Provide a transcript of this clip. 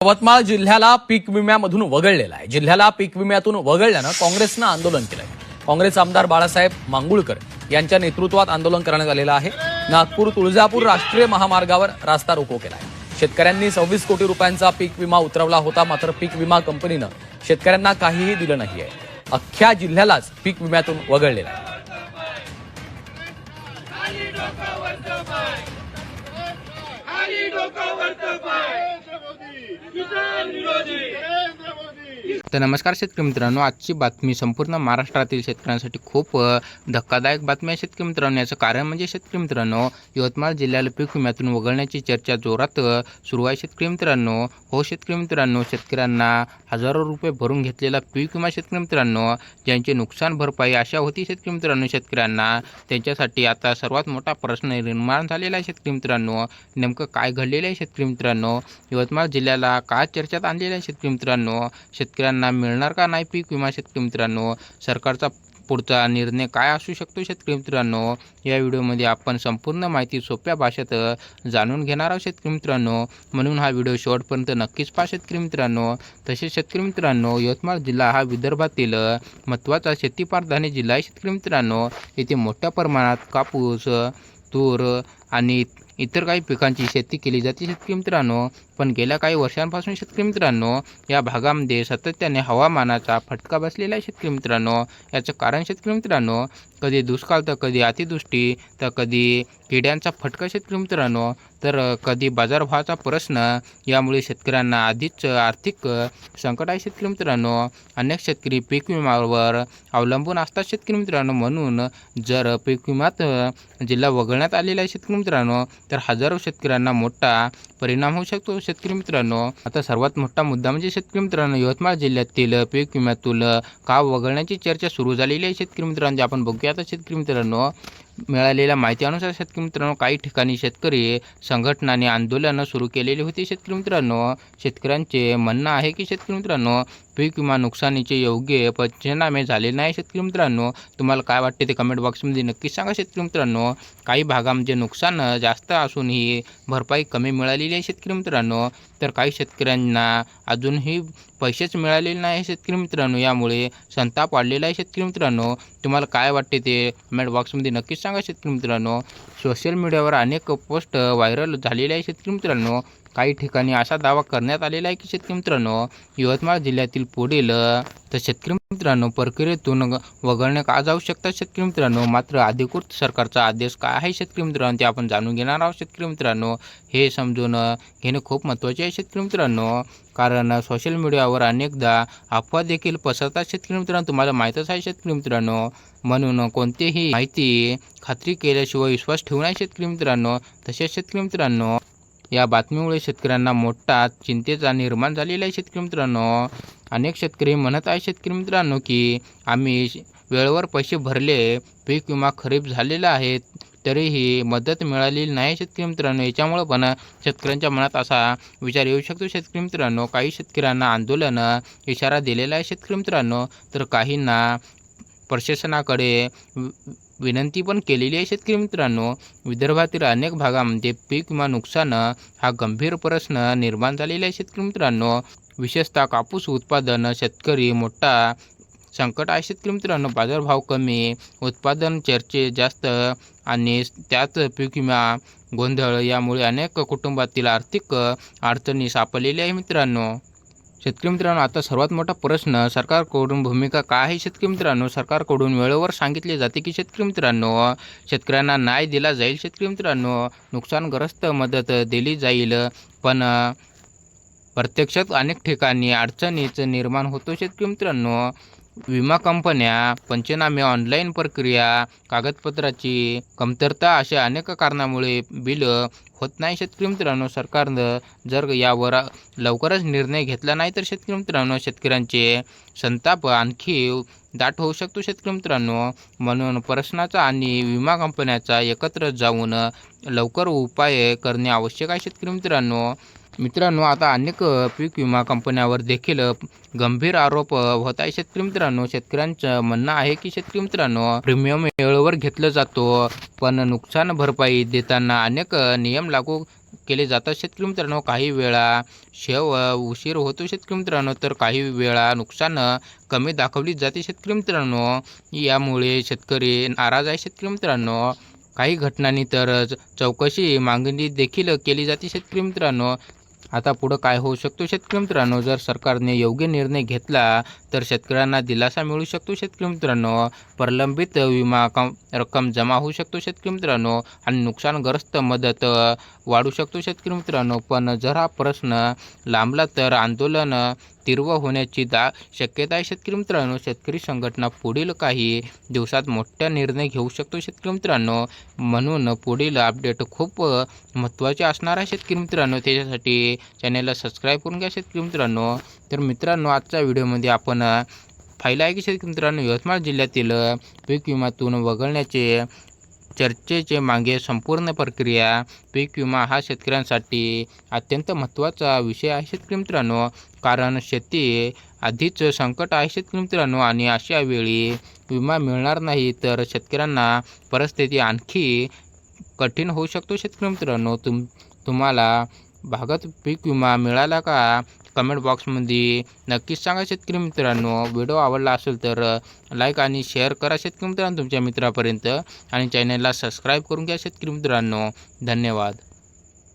यवतमाळ जिल्ह्याला पीक विम्यामधून वगळलेला आहे। जिल्ह्याला पीक विम्यातून वगळल्यानं काँग्रेसनं आंदोलन केलंय। काँग्रेस आमदार बाळासाहेब मांगुळकर यांच्या नेतृत्वात आंदोलन करण्यात आलेलं आहे। नागपूर तुळजापूर राष्ट्रीय महामार्गावर रास्ता रोको केलाय। शेतकऱ्यांनी 26 कोटी रुपयांचा पीक विमा उतरवला होता, मात्र पीक विमा कंपनीनं शेतकऱ्यांना काहीही दिलं नाहीये। अख्ख्या जिल्ह्यालाच पीक विम्यातून वगळलेलं आहे। तर नमस्कार शेतकरी मित्रांनो, आजची बातमी संपूर्ण महाराष्ट्रातील शेतकऱ्यांसाठी खूप धक्कादायक बातमी आहे शेतकरी मित्रांनो। याचं कारण म्हणजे शेतकरी मित्रांनो, यवतमाळ जिल्ह्याला पीक विम्यातून वगळण्याची चर्चा जोरात सुरू आहे शेतकरी मित्रांनो। हो शेतकरी मित्रांनो, शेतकऱ्यांना हजारो रुपये भरून घेतलेला पीक विमा शेतकरी मित्रांनो, ज्यांचे नुकसान भरपाई आशा होती शेतकरी मित्रांनो शेतकऱ्यांना, त्यांच्यासाठी आता सर्वात मोठा प्रश्न निर्माण झालेला आहे शेतकरी मित्रांनो। नेमकं काय घडलेलं आहे शेतकरी मित्रांनो, यवतमाळ जिल्ह्याला काय चर्चेत आणलेलं आहे शेतकरी मित्रांनो, शेतकऱ्यांना मिळणार का नाही पीक विमा शेतकरी मित्रांनो, सरकारचा पुढचा निर्णय काय असू शकतो शेतकरी मित्रांनो, या व्हिडिओमध्ये आपण संपूर्ण माहिती सोप्या भाषेत जाणून घेणार आहोत शेतकरी मित्रांनो। म्हणून हा व्हिडिओ शेवटपर्यंत नक्कीच पहा शेतकरी मित्रांनो। तसेच शेतकरी मित्रांनो, यवतमाळ जिल्हा हा विदर्भातील महत्त्वाचा शेतीप्रधान जिल्हा आहे शेतकरी मित्रांनो। येथे मोठ्या प्रमाणात कापूस, तूर आणि इतर काही पिकांची शेती केली जाते शेतकरी मित्रांनो। पण गेल्या काही वर्षांपासून शेतकरी मित्रांनो, या भागामध्ये सातत्याने हवामानाचा फटका बसलेला आहे शेतकरी मित्रांनो। याचं कारण शेतकरी मित्रांनो, कधी दुष्काळ तर कधी अतिवृष्टी तर कधी किड्यांचा फटका शेतकरी मित्रांनो, तर कधी बाजारभावाचा प्रश्न। यामुळे शेतकऱ्यांना आधीच आर्थिक संकट आहे शेतकरी मित्रांनो। अनेक शेतकरी पीक विम्यावर अवलंबून असतात शेतकरी मित्रांनो। म्हणून जर पीक विम्यात जिल्हा वगळण्यात आलेला आहे शेतकरी मित्रांनो, तर हजारो शेतकऱ्यांना मोठा परिणाम होऊ शकतो शेतकरी मित्रांनो। आता सर्वात मोठा मुद्दा म्हणजे शेतकरी मित्रांनो, यवतमाळ जिल्ह्यातील पीक विम्यातून का वगळण्याची चर्चा सुरू झालेली आहे शेतकरी मित्रांनो। आपण बघूया आता शेतकरी मित्रांनो, मिळालेल्या माहितीनुसार शेतकरी मित्रांनो, काही ठिकाणी शेतकरी संघटनांनी आंदोलनं सुरू केलेली होती शेतकरी मित्रांनो। शेतकऱ्यांचे म्हणणं आहे की शेतकरी मित्रांनो, पीक विमा नुकसानीचे योग्य पंचनामे झाले नाही शेतकरी मित्रांनो। तुम्हाला काय वाटते ते कमेंट बॉक्समध्ये नक्कीच सांगा शेतकरी मित्रांनो। काही भागांमध्ये नुकसान जास्त असूनही भरपाई कमी मिळालेली आहे शेतकरी मित्रांनो, तर काही शेतकऱ्यांना अजूनही पैसेच मिळालेले नाही शेतकरी मित्रांनो। यामुळे संताप वाढलेला आहे शेतकरी मित्रांनो। तुम्हाला काय वाटते ते कमेंट बॉक्समध्ये नक्कीच सांगा शेतकरी मित्रांनो। सोशल मीडियावर अनेक पोस्ट व्हायरल झालेले आहे शेतकरी मित्रांनो। काही ठिकाणी असा दावा करण्यात आलेला आहे की शेतकरी मित्रांनो, यवतमाळ जिल्ह्यातील पुढील तर शेतकरी मित्रांनो प्रक्रियेतून वगळणे का जाऊ शकतात शेतकरी मित्रांनो, मात्र अधिकृत सरकारचा आदेश काय आहे शेतकरी मित्रांनो, ते आपण जाणून घेणार आहोत शेतकरी मित्रांनो। हे समजून घेणे खूप महत्त्वाचे आहे शेतकरी मित्रांनो, कारण सोशल मीडियावर अनेकदा अफवा देखील पसरतात शेतकरी मित्रांनो, तुम्हाला माहीतच आहे शेतकरी मित्रांनो। म्हणून कोणतीही माहिती खात्री केल्याशिवाय विश्वास ठेवू नये शेतकरी मित्रांनो। तसेच शेतकरी मित्रांनो, या बातमीमुळे शेतकऱ्यांना मोठा चिंतेचा निर्माण झालेला आहे शेतकरी मित्रांनो। अनेक शेतकरी म्हणत आहे शेतकरी मित्रांनो की आम्ही वेळेवर पैसे भरले, पीक विमा खरीप झालेला आहे, तरीही मदत मिळालेली नाही शेतकरी मित्रांनो। याच्यामुळं पण शेतकऱ्यांच्या मनात असा विचार येऊ शकतो शेतकरी मित्रांनो। काही शेतकऱ्यांना आंदोलन इशारा दिलेला आहे शेतकरी मित्रांनो, तर काहींना प्रशासनाकडे विनंती पण केलेली आहे शेतकरी मित्रांनो। विदर्भातील अनेक भागांमध्ये पीक विमा नुकसान हा गंभीर प्रश्न निर्माण झालेला आहे शेतकरी मित्रांनो। विशेषतः कापूस उत्पादन शेतकरी मोठा संकट आहे शेतकरी मित्रांनो। बाजारभाव कमी, उत्पादन चर्चे जास्त आणि त्यात पीक विमा गोंधळ, यामुळे अनेक कुटुंबातील आर्थिक अडचणी सापडलेल्या आहे मित्रांनो। शेतकरी मित्रांनो, आता सर्वात मोठा प्रश्न सरकारकडून भूमिका काय आहे शेतकरी मित्रांनो। सरकारकडून वेळेवर सांगितले जाते की शेतकरी मित्रांनो, शेतकऱ्यांना न्याय दिला जाईल शेतकरी मित्रांनो, नुकसानग्रस्त मदत दिली जाईल, पण प्रत्यक्षात अनेक ठिकाणी अडचणीच निर्माण होतो शेतकरी मित्रांनो। विमा कंपन्या, पंचनामे, ऑनलाईन प्रक्रिया, कागदपत्राची कमतरता अशा अनेक कारणामुळे बिल होत नाही शेतकरी मित्रांनो। सरकारनं जर यावर लवकरच निर्णय घेतला नाही तर शेतकरी मित्रांनो, शेतकऱ्यांचे संताप आणखी दाट होऊ शकतो शेतकरी मित्रांनो। म्हणून प्रशासनाचा आणि विमा कंपन्याचा एकत्र जाऊन लवकर उपाय करणे आवश्यक आहे शेतकरी मित्रांनो। आता अनेक पीक विमा कंपन्यांवर देखील गंभीर आरोप होत आहे शेतकरी मित्रांनो। शेतकऱ्यांचं म्हणणं आहे की शेतकरी मित्रांनो, प्रीमियम वेळेवर घेतलं जातो, पण नुकसान भरपाई देताना अनेक नियम लागू केले जातात शेतकरी मित्रांनो. काही वेळा उशीर होतो शेतकरी मित्रांनो, तर काही वेळा नुकसान कमी दाखवली जाते शेतकरी मित्रांनो. यामुळे शेतकरी नाराज आहे शेतकरी मित्रांनो. काही घटनांनी तर चौकशी मागणी देखील केली जाते शेतकरी मित्रांनो. आता पुढं काय होऊ शकतो शेतकरी मित्रांनो, जर सरकारने योग्य निर्णय घेतला तर शेतकऱ्यांना दिलासा मिळू शकतो शेतकरी मित्रांनो. प्रलंबित विमा रक्कम जमा होऊ शकतो शेतकरी मित्रांनो आणि नुकसानग्रस्त मदत वाढू शकतो शेतकरी मित्रांनो. पण जर हा प्रश्न लांबला तर आंदोलन तीव्र होण्याची शक्यता आहे शेतकरी मित्रांनो. शेतकरी संघटना पुढील काही दिवसात मोठा निर्णय घेऊ शकतो शेतकरी मित्रांनो. म्हणून पुढील अपडेट खूप महत्त्वाचे असणार आहे शेतकरी मित्रांनो. त्याच्यासाठी चॅनलला सबस्क्राईब करून घ्या शेतकरी मित्रांनो. तर मित्रांनो, आजच्या व्हिडिओमध्ये आपण पाहिलं आहे की शेतकरी मित्रांनो, यवतमाळ जिल्ह्यातील पीक विम्यातून वगळण्याचे चर्चेचे मागे संपूर्ण प्रक्रिया. पीक विमा हा शेतकऱ्यांसाठी अत्यंत महत्त्वाचा विषय आहे शेतकरी मित्रांनो. कारण शेती आधीच संकट आहे शेतकरी मित्रांनो आणि अशा वेळी विमा मिळणार नाही तर शेतकऱ्यांना परिस्थिती आणखी कठीण होऊ शकतो शेतकरी मित्रांनो. तुम्हाला भागात पीक विमा मिळाला का? कमेंट बॉक्समध्ये नक्कीच सांगा शेतकरी मित्रांनो. व्हिडिओ आवडला असेल तर लाईक आणि शेअर करा शेतकरी मित्रांनो तुमच्या मित्रापर्यंत आणि चॅनलला सबस्क्राईब करून घ्या शेतकरी मित्रांनो. धन्यवाद.